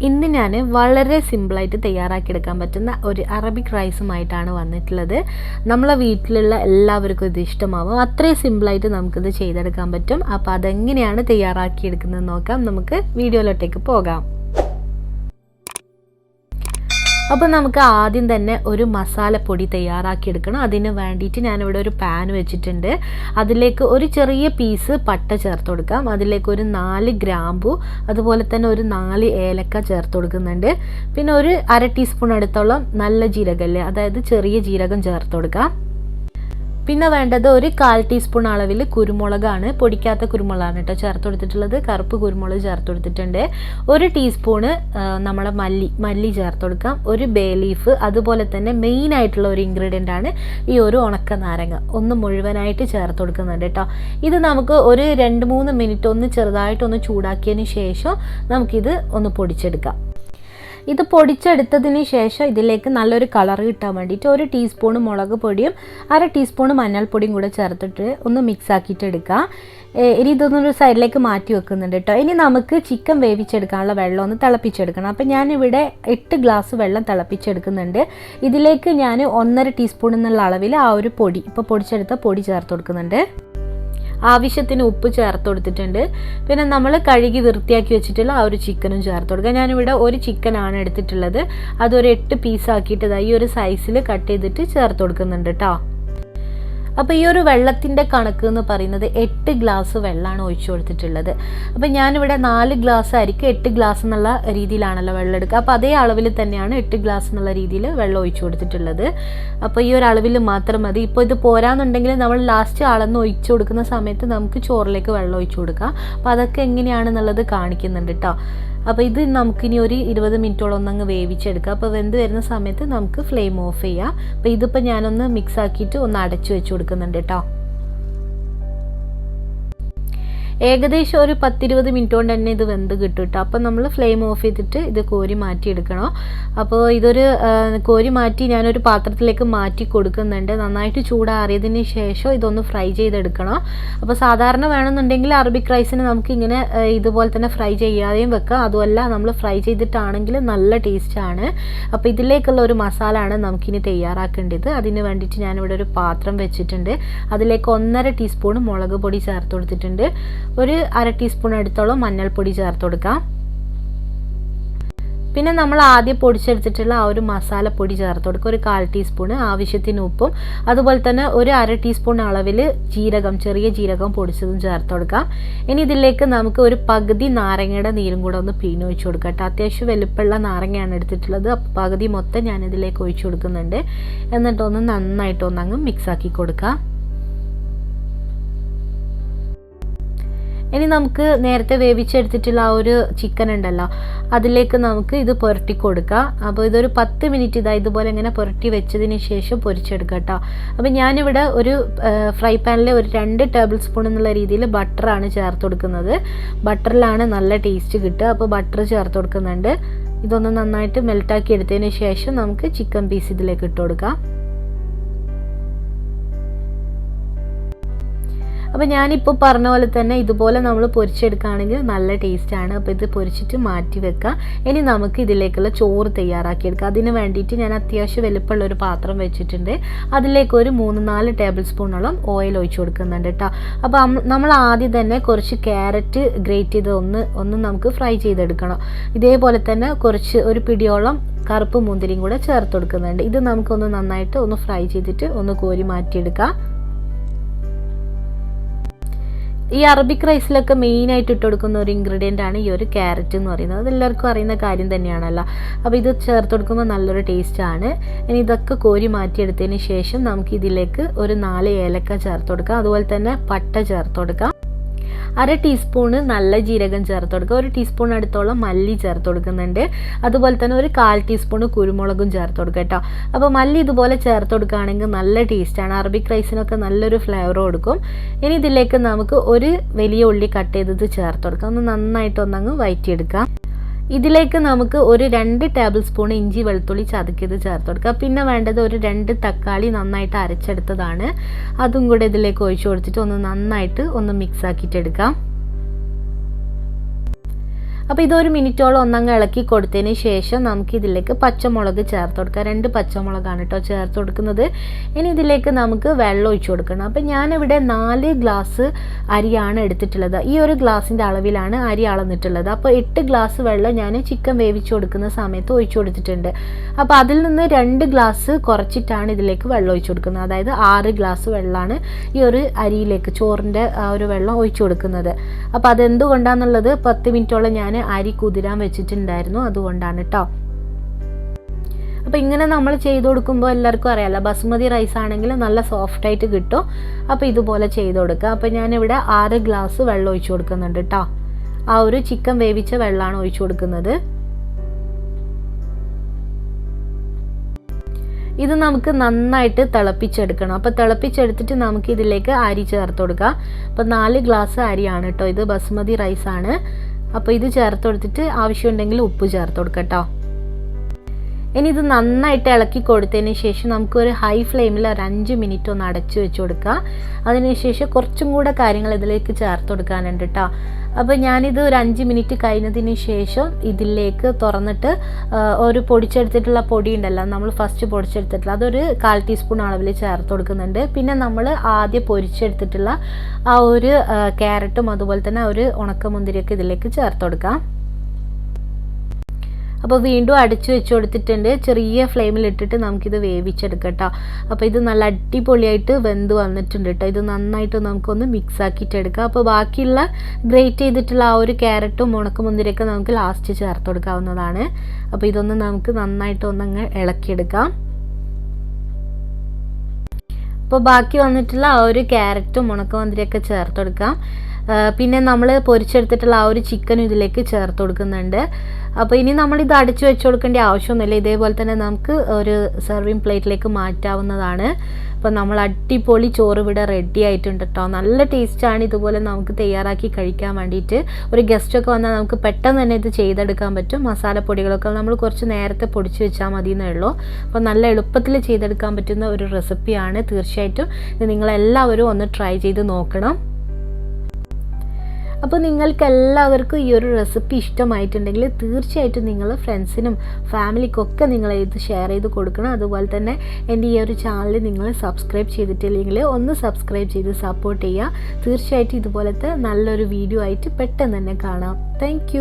ഇന്ന് ഞാൻ വളരെ സിമ്പിളായിട്ട് തയ്യാറാക്കിയെടുക്കാൻ പറ്റുന്ന ഒരു അറബിക് റൈസുമായിട്ടാണ് വന്നിട്ടുള്ളത്. നമ്മളെ വീട്ടിലുള്ള എല്ലാവർക്കും ഇത് ഇഷ്ടമാവും. അത്രയും സിമ്പിളായിട്ട് നമുക്കിത് ചെയ്തെടുക്കാൻ പറ്റും. അപ്പോൾ അതെങ്ങനെയാണ് തയ്യാറാക്കിയെടുക്കുന്നത് നോക്കാം. നമുക്ക് വീഡിയോയിലോട്ടേക്ക് പോകാം. അപ്പോൾ നമുക്ക് ആദ്യം തന്നെ ഒരു മസാലപ്പൊടി തയ്യാറാക്കിയെടുക്കണം. അതിന് വേണ്ടിയിട്ട് ഞാനിവിടെ ഒരു പാൻ വെച്ചിട്ടുണ്ട്. അതിലേക്ക് ഒരു ചെറിയ പീസ് പട്ട ചേർത്ത് കൊടുക്കാം. അതിലേക്ക് ഒരു 4 ഗ്രാമ്പു, അതുപോലെ തന്നെ ഒരു 4 ഏലക്ക ചേർത്ത് കൊടുക്കുന്നുണ്ട്. പിന്നെ ഒരു 1/2 ടീസ്പൂൺ അടുത്തോളം നല്ല ജീരകല്ലേ, അതായത് ചെറിയ ജീരകം ചേർത്ത് കൊടുക്കാം. പിന്നെ വേണ്ടത് ഒരു 1/4 ടീസ്പൂൺ അളവിൽ കുരുമുളകാണ്, പൊടിക്കാത്ത കുരുമുളകാണ് കേട്ടോ ചേർത്ത് കൊടുത്തിട്ടുള്ളത്. കറുപ്പ് കുരുമുളക് ചേർത്ത് കൊടുത്തിട്ടുണ്ട്. 1 ടീസ്പൂണ് നമ്മുടെ മല്ലി ചേർത്ത് കൊടുക്കാം. ഒരു ബേ ലീഫ്, അതുപോലെ തന്നെ മെയിൻ ആയിട്ടുള്ള ഒരു ഇൻഗ്രീഡിയൻ്റ് ആണ് ഈ ഒരു ഉണക്ക നാരങ്ങ, ഒന്ന് മുഴുവനായിട്ട് ചേർത്ത് കൊടുക്കുന്നുണ്ട് കേട്ടോ. ഇത് നമുക്ക് ഒരു 2-3 മിനിറ്റ് ഒന്ന് ചെറുതായിട്ടൊന്ന് ചൂടാക്കിയതിന് ശേഷം നമുക്കിത് ഒന്ന് പൊടിച്ചെടുക്കാം. ഇത് പൊടിച്ചെടുത്തതിന് ശേഷം ഇതിലേക്ക് നല്ലൊരു കളർ കിട്ടാൻ വേണ്ടിയിട്ട് 1 ടീസ്പൂൺ മുളക് പൊടിയും 1/2 ടീസ്പൂൺ മഞ്ഞൾപ്പൊടിയും കൂടെ ചേർത്തിട്ട് ഒന്ന് മിക്സ് ആക്കിയിട്ട് എടുക്കാം. ഇനി ഇതൊന്നൊരു സൈഡിലേക്ക് മാറ്റി വെക്കുന്നുണ്ട് കേട്ടോ. ഇനി നമുക്ക് ചിക്കൻ വേവിച്ചെടുക്കാനുള്ള വെള്ളം ഒന്ന് തിളപ്പിച്ചെടുക്കണം. അപ്പോൾ ഞാനിവിടെ 8 ഗ്ലാസ് വെള്ളം തിളപ്പിച്ചെടുക്കുന്നുണ്ട്. ഇതിലേക്ക് ഞാൻ 1/2 ടീസ്പൂൺ എന്നുള്ള അളവിൽ ആ ഒരു പൊടി, ഇപ്പോൾ പൊടിച്ചെടുത്ത പൊടി ചേർത്ത് കൊടുക്കുന്നുണ്ട്. ആവശ്യത്തിന് ഉപ്പ് ചേർത്ത് കൊടുത്തിട്ടുണ്ട്. പിന്നെ നമ്മൾ കഴുകി വൃത്തിയാക്കി വെച്ചിട്ടുള്ള ആ ഒരു ചിക്കനും ചേർത്ത് കൊടുക്കുക. ഞാനിവിടെ ഒരു ചിക്കനാണ് എടുത്തിട്ടുള്ളത്. അതൊരു 8 പീസാക്കിയിട്ട് ഈ ഒരു സൈസിൽ കട്ട് ചെയ്തിട്ട് ചേർത്ത് കൊടുക്കുന്നുണ്ട് കേട്ടോ. അപ്പോൾ ഈ ഒരു വെള്ളത്തിൻ്റെ കണക്ക് എന്ന് പറയുന്നത് 8 ഗ്ലാസ് വെള്ളമാണ് ഒഴിച്ചു കൊടുത്തിട്ടുള്ളത്. അപ്പോൾ ഞാനിവിടെ 4 ഗ്ലാസ് അരിക്ക് 8 ഗ്ലാസ് എന്നുള്ള രീതിയിലാണല്ലോ വെള്ളം എടുക്കുക. അപ്പോൾ അതേ അളവിൽ തന്നെയാണ് 8 ഗ്ലാസ് എന്നുള്ള രീതിയിൽ വെള്ളം ഒഴിച്ചു കൊടുത്തിട്ടുള്ളത്. അപ്പോൾ ഈ ഒരു അളവിൽ മാത്രം മതി. ഇപ്പോൾ ഇത് പോരാന്നുണ്ടെങ്കിൽ നമ്മൾ ലാസ്റ്റ് അളന്ന് ഒഴിച്ചു കൊടുക്കുന്ന സമയത്ത് നമുക്ക് ചോറിലേക്ക് വെള്ളം ഒഴിച്ചു കൊടുക്കാം. അപ്പോൾ അതൊക്കെ എങ്ങനെയാണെന്നുള്ളത് കാണിക്കുന്നുണ്ട് കേട്ടോ. അപ്പോൾ ഇത് നമുക്കിനി ഒരു 20 മിനിറ്റോളം ഒന്നങ്ങ് വേവിച്ചെടുക്കാം. അപ്പോൾ വെന്ത് വരുന്ന സമയത്ത് നമുക്ക് ഫ്ലെയിം ഓഫ് ചെയ്യാം. അപ്പോൾ ഇതിപ്പോൾ ഞാനൊന്ന് മിക്സ് ആക്കിയിട്ട് ഒന്ന് അടച്ചു വെച്ച് കൊടുക്കുന്നുണ്ട് കേട്ടോ. ഏകദേശം ഒരു 10-20 മിനിറ്റ് കൊണ്ട് തന്നെ ഇത് വെന്ത് കിട്ടും കേട്ടോ. അപ്പോൾ നമ്മൾ ഫ്ലെയിം ഓഫ് ചെയ്തിട്ട് ഇത് കോരി മാറ്റിയെടുക്കണം. അപ്പോൾ ഇതൊരു കോരി മാറ്റി ഞാനൊരു പാത്രത്തിലേക്ക് മാറ്റി കൊടുക്കുന്നുണ്ട്. നന്നായിട്ട് ചൂടാറിയതിന് ശേഷം ഇതൊന്ന് ഫ്രൈ ചെയ്തെടുക്കണം. അപ്പോൾ സാധാരണ വേണമെന്നുണ്ടെങ്കിൽ അറബിക് റൈസിന് നമുക്ക് ഇങ്ങനെ ഇതുപോലെ തന്നെ ഫ്രൈ ചെയ്യാതെയും വെക്കാം. അതുമല്ല നമ്മൾ ഫ്രൈ ചെയ്തിട്ടാണെങ്കിൽ നല്ല ടേസ്റ്റാണ്. അപ്പോൾ ഇതിലേക്കുള്ള ഒരു മസാലയാണ് നമുക്കിനി തയ്യാറാക്കേണ്ടത്. അതിന് വേണ്ടിയിട്ട് ഞാനിവിടെ ഒരു പാത്രം വെച്ചിട്ടുണ്ട്. അതിലേക്ക് 1/2 ടീസ്പൂൺ മുളക് പൊടി ചേർത്ത് കൊടുത്തിട്ടുണ്ട്. ഒരു 1/2 ടീസ്പൂൺ അടുത്തോളം മഞ്ഞൾപ്പൊടി ചേർത്ത് കൊടുക്കാം. പിന്നെ നമ്മൾ ആദ്യം പൊടിച്ചെടുത്തിട്ടുള്ള ആ ഒരു മസാലപ്പൊടി ചേർത്ത് കൊടുക്കുക. ഒരു 1/4 ടീസ്പൂണ്, ആവശ്യത്തിന് ഉപ്പും, അതുപോലെ തന്നെ ഒരു 1/2 ടീസ്പൂൺ അളവിൽ ജീരകം, ചെറിയ ജീരകം പൊടിച്ചതും ചേർത്ത് കൊടുക്കാം. ഇനി ഇതിലേക്ക് നമുക്ക് ഒരു പകുതി നാരങ്ങയുടെ നീരും കൂടെ ഒന്ന് പിഴിഞ്ഞൊഴിച്ച് കൊടുക്കാം കേട്ടോ. അത്യാവശ്യം വലുപ്പമുള്ള നാരങ്ങയാണ് എടുത്തിട്ടുള്ളത്. അപ്പോൾ പകുതി മൊത്തം ഞാൻ ഇതിലേക്ക് ഒഴിച്ചു കൊടുക്കുന്നുണ്ട്. എന്നിട്ടൊന്ന് നന്നായിട്ടൊന്നങ്ങ് മിക്സ് ആക്കി കൊടുക്കാം. ഇനി നമുക്ക് നേരത്തെ വേവിച്ചെടുത്തിട്ടുള്ള ആ ഒരു ചിക്കൻ ഉണ്ടല്ലോ, അതിലേക്ക് നമുക്ക് ഇത് പുരട്ടി കൊടുക്കാം. അപ്പോൾ ഇതൊരു 10 മിനിറ്റ് ഇതുപോലെ ഇങ്ങനെ പുരട്ടി വെച്ചതിന് ശേഷം പൊരിച്ചെടുക്കാം കേട്ടോ. അപ്പോൾ ഞാനിവിടെ ഒരു ഫ്രൈ പാനിൽ ഒരു 2 ടേബിൾ സ്പൂൺ എന്നുള്ള രീതിയിൽ ബട്ടറാണ് ചേർത്ത് കൊടുക്കുന്നത്. ബട്ടറിലാണ് നല്ല ടേസ്റ്റ് കിട്ടുക. അപ്പോൾ ബട്ടർ ചേർത്ത് കൊടുക്കുന്നുണ്ട്. ഇതൊന്ന് നന്നായിട്ട് മെൽറ്റാക്കി എടുത്തതിന് ശേഷം നമുക്ക് ചിക്കൻ പീസ് ഇതിലേക്ക് ഇട്ട് കൊടുക്കാം. അപ്പോൾ ഞാനിപ്പോൾ പറഞ്ഞ പോലെ തന്നെ ഇതുപോലെ നമ്മൾ പൊരിച്ചെടുക്കുകയാണെങ്കിൽ നല്ല ടേസ്റ്റാണ്. അപ്പോൾ ഇത് പൊരിച്ചിട്ട് മാറ്റി വെക്കാം. ഇനി നമുക്ക് ഇതിലേക്കുള്ള ചോറ് തയ്യാറാക്കിയെടുക്കാം. അതിന് വേണ്ടിയിട്ട് ഞാൻ അത്യാവശ്യം വലുപ്പമുള്ള ഒരു പാത്രം വെച്ചിട്ടുണ്ട്. അതിലേക്ക് ഒരു 3-4 ടേബിൾ സ്പൂണോളം ഓയിൽ ഒഴിച്ചു കൊടുക്കുന്നുണ്ട് കേട്ടോ. അപ്പോൾ നമ്മൾ ആദ്യം തന്നെ കുറച്ച് ക്യാരറ്റ് ഗ്രേറ്റ് ചെയ്ത് ഒന്ന് നമുക്ക് ഫ്രൈ ചെയ്തെടുക്കണം. ഇതേപോലെ തന്നെ കുറച്ച് ഒരു പിടിയോളം കറുപ്പ് മുന്തിരിയും കൂടെ ചേർത്ത് കൊടുക്കുന്നുണ്ട്. ഇത് നമുക്കൊന്ന് നന്നായിട്ട് ഒന്ന് ഫ്രൈ ചെയ്തിട്ട് ഒന്ന് കോരി മാറ്റിയെടുക്കാം. ഈ അറബിക് റൈസിലൊക്കെ മെയിനായിട്ട് ഇട്ട് കൊടുക്കുന്ന ഒരു ഇൻഗ്രീഡിയൻ്റ് ആണ് ഈ ഒരു ക്യാരറ്റ് എന്ന് പറയുന്നത്. അതെല്ലാവർക്കും അറിയുന്ന കാര്യം തന്നെയാണല്ലോ. അപ്പോൾ ഇത് ചേർത്ത് കൊടുക്കുമ്പോൾ നല്ലൊരു ടേസ്റ്റാണ്. ഇനി ഇതൊക്കെ കോരി മാറ്റിയെടുത്തതിന് ശേഷം നമുക്ക് ഇതിലേക്ക് ഒരു 4 ഏലക്ക ചേർത്ത് കൊടുക്കാം. അതുപോലെ തന്നെ പട്ട ചേർത്ത് കൊടുക്കാം. 1/2 ടീസ്പൂണ് നല്ല ജീരകം ചേർത്ത് കൊടുക്കുക. 1 ടീസ്പൂൺ അടുത്തോളം മല്ലി ചേർത്ത് കൊടുക്കുന്നുണ്ട്. അതുപോലെ തന്നെ ഒരു 1/4 ടീസ്പൂണ് കുരുമുളകും ചേർത്ത് കൊടുക്കുക കേട്ടോ. അപ്പോൾ മല്ലി ഇതുപോലെ ചേർത്ത് കൊടുക്കുകയാണെങ്കിൽ നല്ല ടേസ്റ്റാണ്. അറബിക് റൈസിനൊക്കെ നല്ലൊരു ഫ്ലേവർ കൊടുക്കും. ഇനി ഇതിലേക്ക് നമുക്ക് ഒരു വലിയ ഉള്ളി കട്ട് ചെയ്തത് ചേർത്ത് കൊടുക്കാം. ഒന്ന് നന്നായിട്ടൊന്നങ്ങ് വഴറ്റിയെടുക്കാം. ഇതിലേക്ക് നമുക്ക് ഒരു 2 ടേബിൾ സ്പൂൺ ഇഞ്ചി വെളുത്തുള്ളി ചതക്കിയത് ചേർത്ത് കൊടുക്കുക. പിന്നെ വേണ്ടത് ഒരു 2 തക്കാളി നന്നായിട്ട് അരച്ചെടുത്തതാണ്. അതും കൂടെ ഇതിലേക്ക് ഒഴിച്ചു കൊടുത്തിട്ട് ഒന്ന് നന്നായിട്ട് ഒന്ന് മിക്സ് ആക്കിയിട്ട് എടുക്കാം. അപ്പോൾ ഇതൊരു മിനിറ്റോളം ഒന്നങ്ങ് ഇളക്കി കൊടുത്തതിന് ശേഷം നമുക്ക് ഇതിലേക്ക് പച്ചമുളക് ചേർത്ത് കൊടുക്കാം. 2 പച്ചമുളകാണ് കേട്ടോ ചേർത്ത് കൊടുക്കുന്നത്. ഇനി ഇതിലേക്ക് നമുക്ക് വെള്ളം ഒഴിച്ചു കൊടുക്കണം. അപ്പോൾ ഞാനിവിടെ 4 ഗ്ലാസ് അരിയാണ് എടുത്തിട്ടുള്ളത്. ഈ ഒരു ഗ്ലാസിൻ്റെ അളവിലാണ് അരി അളന്നിട്ടുള്ളത്. അപ്പോൾ 8 ഗ്ലാസ് വെള്ളം ഞാൻ ചിക്കൻ വേവിച്ച് കൊടുക്കുന്ന സമയത്ത് ഒഴിച്ചു കൊടുത്തിട്ടുണ്ട്. അപ്പോൾ അതിൽ നിന്ന് 2 ഗ്ലാസ് കുറച്ചിട്ടാണ് ഇതിലേക്ക് വെള്ളം ഒഴിച്ചു കൊടുക്കുന്നത്. അതായത് 6 ഗ്ലാസ് വെള്ളമാണ് ഈ ഒരു അരിയിലേക്ക്, ചോറിൻ്റെ ആ ഒരു വെള്ളം ഒഴിച്ചു കൊടുക്കുന്നത്. അപ്പോൾ അതെന്തുകൊണ്ടാണെന്നുള്ളത് 10 മിനിറ്റോളം ഞാൻ അരി കുതിരാൻ വെച്ചിട്ടുണ്ടായിരുന്നു, അതുകൊണ്ടാണ് കേട്ടോ. അപ്പോൾ ഇങ്ങനെ നമ്മൾ ചെയ്ത് കൊടുക്കുമ്പോൾ എല്ലാവർക്കും അറിയാമല്ലോ, ബസുമതി റൈസ് ആണെങ്കിൽ നല്ല സോഫ്റ്റായിട്ട് കിട്ടും. അപ്പോൾ ഇതുപോലെ ചെയ്ത് കൊടുക്കുക. അപ്പോൾ ഞാനിവിടെ 6 ഗ്ലാസ് വെള്ളം ഒഴിച്ചു കൊടുക്കുന്നുണ്ട് കേട്ടോ. ആ ഒരു ചിക്കൻ വേവിച്ച വെള്ളമാണ് ഒഴിച്ചു കൊടുക്കുന്നത്. ഇത് നമുക്ക് നന്നായിട്ട് തിളപ്പിച്ചെടുക്കണം. അപ്പോൾ തിളപ്പിച്ചെടുത്തിട്ട് നമുക്ക് ഇതിലേക്ക് അരി ചേർത്ത് കൊടുക്കാം. അപ്പോൾ 4 ഗ്ലാസ് അരിയാണ് കേട്ടോ, ഇത് ബസുമതി റൈസാണ്. അപ്പോൾ ഇത് ചേർത്ത് കൊടുത്തിട്ട് ആവശ്യമുണ്ടെങ്കിൽ ഉപ്പ് ചേർത്ത് കൊടുക്കാം കേട്ടോ. ഇനി ഇത് നന്നായിട്ട് ഇളക്കി കൊടുത്തതിന് ശേഷം നമുക്കൊരു ഹൈ ഫ്ലെയിമിൽ ഒരു 5 മിനിറ്റ് ഒന്ന് അടച്ചു വെച്ച് കൊടുക്കുക. അതിനുശേഷം കുറച്ചും കൂടെ കാര്യങ്ങൾ ഇതിലേക്ക് ചേർത്ത് കൊടുക്കാനുണ്ട് കേട്ടോ. അപ്പോൾ ഞാനിത് ഒരു 5 മിനിറ്റ് കഴിഞ്ഞതിന് ശേഷം ഇതിലേക്ക് തുറന്നിട്ട് ഒരു പൊടിച്ചെടുത്തിട്ടുള്ള പൊടി ഉണ്ടല്ലോ, നമ്മൾ ഫസ്റ്റ് പൊടിച്ചെടുത്തിട്ടുള്ള അതൊരു 1/4 ടീസ്പൂൺ അളവിൽ ചേർത്ത് കൊടുക്കുന്നുണ്ട്. പിന്നെ നമ്മൾ ആദ്യം പൊരിച്ചെടുത്തിട്ടുള്ള ആ ഒരു ക്യാരറ്റും അതുപോലെ തന്നെ ഒരു ഉണക്കമുന്തിരിയൊക്കെ ഇതിലേക്ക് ചേർത്ത് കൊടുക്കാം. അപ്പോൾ വീണ്ടും അടച്ചു വെച്ച് കൊടുത്തിട്ടുണ്ട്. ചെറിയ ഫ്ലെയിമിൽ ഇട്ടിട്ട് നമുക്കിത് വേവിച്ചെടുക്കാം കേട്ടോ. അപ്പോൾ ഇത് നല്ല അടിപൊളിയായിട്ട് വെന്ത് വന്നിട്ടുണ്ട് കേട്ടോ. ഇത് നന്നായിട്ട് നമുക്കൊന്ന് മിക്സ് ആക്കിയിട്ട് എടുക്കാം. അപ്പോൾ ബാക്കിയുള്ള ഗ്രേറ്റ് ചെയ്തിട്ടുള്ള ആ ഒരു ക്യാരറ്റും ഉണക്കമുന്തിരിയൊക്കെ നമുക്ക് ലാസ്റ്റ് ചേർത്ത് കൊടുക്കാവുന്നതാണ്. അപ്പോൾ ഇതൊന്ന് നമുക്ക് നന്നായിട്ട് ഒന്നങ്ങ് ഇളക്കിയെടുക്കാം. അപ്പോൾ ബാക്കി വന്നിട്ടുള്ള ആ ഒരു ക്യാരറ്റും ഉണക്കമുന്തിരിയൊക്കെ ചേർത്ത് കൊടുക്കാം. പിന്നെ നമ്മൾ പൊരിച്ചെടുത്തിട്ടുള്ള ആ ഒരു ചിക്കനും ഇതിലേക്ക് ചേർത്ത് കൊടുക്കുന്നുണ്ട്. അപ്പോൾ ഇനി നമ്മളിത് അടച്ചു വെച്ച് കൊടുക്കേണ്ട ആവശ്യമൊന്നുമില്ല. ഇതേപോലെ തന്നെ നമുക്ക് ഒരു സെർവിങ് പ്ലേറ്റിലേക്ക് മാറ്റാവുന്നതാണ്. അപ്പോൾ നമ്മൾ അടിപൊളി ചോറ് ഇവിടെ റെഡി ആയിട്ടുണ്ട് കേട്ടോ. നല്ല ടേസ്റ്റാണ്. ഇതുപോലെ നമുക്ക് തയ്യാറാക്കി കഴിക്കാൻ വേണ്ടിയിട്ട് ഒരു ഗസ്റ്റൊക്കെ വന്നാൽ നമുക്ക് പെട്ടെന്ന് തന്നെ ഇത് ചെയ്തെടുക്കാൻ പറ്റും. മസാലപ്പൊടികളൊക്കെ നമ്മൾ കുറച്ച് നേരത്തെ പൊടിച്ച് വെച്ചാൽ മതി എന്നേ ഉള്ളൂ. അപ്പോൾ നല്ല എളുപ്പത്തിൽ ചെയ്തെടുക്കാൻ പറ്റുന്ന ഒരു റെസിപ്പിയാണ്. തീർച്ചയായിട്ടും ഇത് നിങ്ങളെല്ലാവരും ഒന്ന് ട്രൈ ചെയ്ത് നോക്കണം. അപ്പോൾ നിങ്ങൾക്ക് എല്ലാവർക്കും ഈ ഒരു റെസിപ്പി ഇഷ്ടമായിട്ടുണ്ടെങ്കിൽ തീർച്ചയായിട്ടും നിങ്ങൾ ഫ്രണ്ട്സിനും ഫാമിലിക്കൊക്കെ നിങ്ങൾ ഇത് ഷെയർ ചെയ്ത് കൊടുക്കണം. അതുപോലെ തന്നെ എൻ്റെ ഈ ഒരു ചാനൽ നിങ്ങൾ സബ്സ്ക്രൈബ് ചെയ്തിട്ടില്ലെങ്കിൽ ഒന്ന് സബ്സ്ക്രൈബ് ചെയ്ത് സപ്പോർട്ട് ചെയ്യുക. തീർച്ചയായിട്ടും ഇതുപോലത്തെ നല്ലൊരു വീഡിയോ ആയിട്ട് പെട്ടെന്ന് തന്നെ കാണാം. താങ്ക്